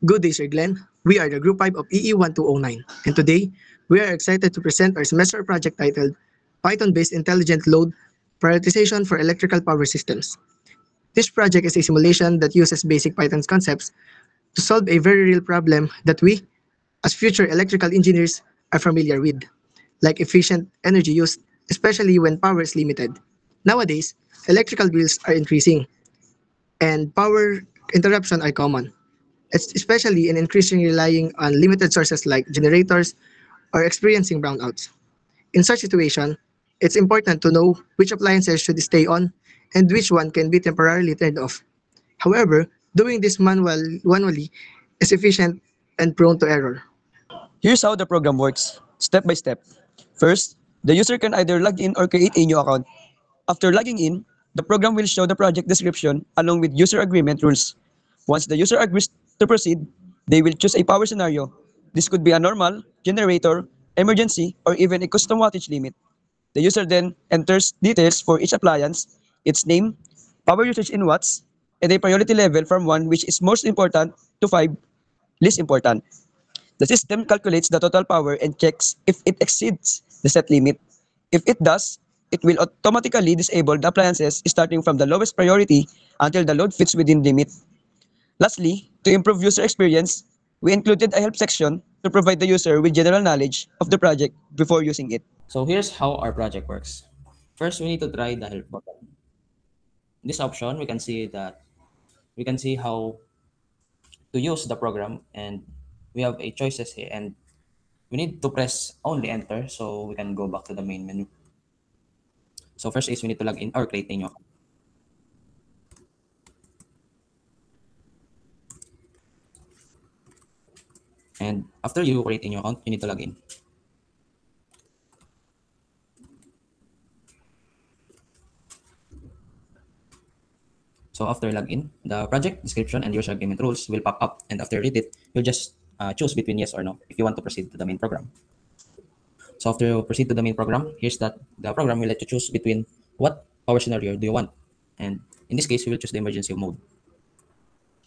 Good day, Sir Glenn. We are the Group 5 of EE1209, and today we are excited to present our semester project titled Python-based Intelligent Load Prioritization for Electrical Power Systems. This project is a simulation that uses basic Python concepts to solve a very real problem that we, as future electrical engineers, are familiar with, like efficient energy use, especially when power is limited. Nowadays, electrical bills are increasing, and power interruptions are common, especially in increasingly relying on limited sources like generators or experiencing brownouts. In such situation, it's important to know which appliances should stay on and which one can be temporarily turned off. However, doing this manually is efficient and prone to error. Here's how the program works, step by step. First, the user can either log in or create a new account. After logging in, the program will show the project description along with user agreement rules. Once the user agrees to proceed, they will choose a power scenario. This could be a normal, generator, emergency, or even a custom wattage limit. The user then enters details for each appliance, its name, power usage in watts, and a priority level from 1, which is most important, to 5, least important. The system calculates the total power and checks if it exceeds the set limit. If it does, it will automatically disable the appliances starting from the lowest priority until the load fits within limit. Lastly, to improve user experience, we included a help section to provide the user with general knowledge of the project before using it. So here's how our project works. First, we need to try the help button. In this option, we can see how to use the program, and we have a choices here, and we need to press only enter so we can go back to the main menu. So first is we need to log in or create a new account. And after you create a new account, you need to log in. So after login, the project description and user agreement rules will pop up, and after read it, you'll just choose between yes or no if you want to proceed to the main program. So after you proceed to the main program, here's that the program will let you choose between what power scenario do you want, and in this case, we will choose the emergency mode.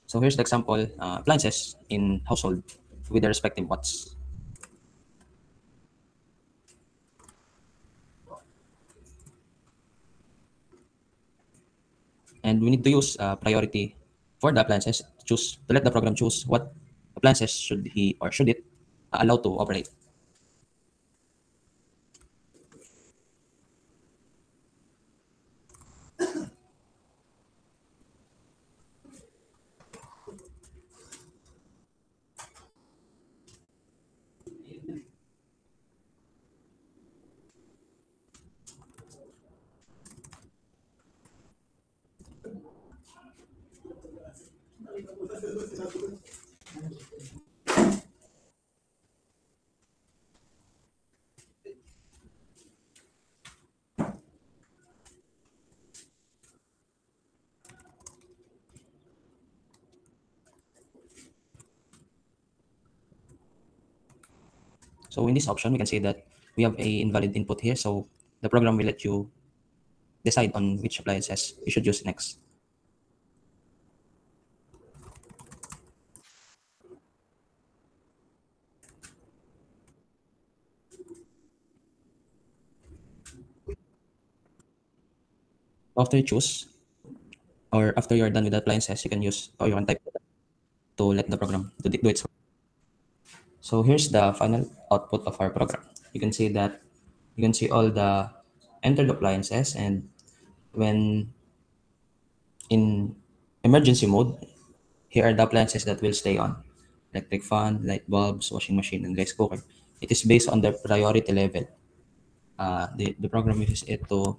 So here's the example appliances in household with the respective watts. And we need to use priority for the appliances to let the program choose what appliances should he or should it allow to operate. So in this option, we can see that we have a invalid input here. So the program will let you decide on which appliances you should use next. After you choose, or after you're done with the appliances, you can use or you can type to let the program do its work. So here's the final output of our program. You can see that you can see all the entered appliances, and when in emergency mode, here are the appliances that will stay on: electric fan, light bulbs, washing machine, and rice cooker. It is based on their priority level. The program uses it to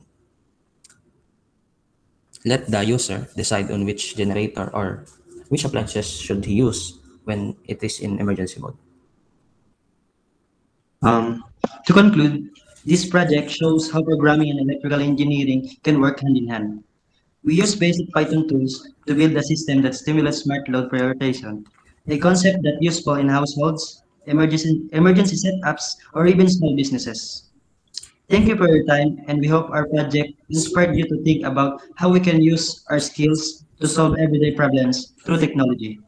let the user decide on which generator or which appliances should he use when it is in emergency mode. Um, to conclude, this project shows how programming and electrical engineering can work hand in hand. We use basic Python tools to build a system that stimulates smart load prioritization, a concept that's useful in households, emergency setups, or even small businesses. Thank you for your time, and we hope our project inspired you to think about how we can use our skills to solve everyday problems through technology.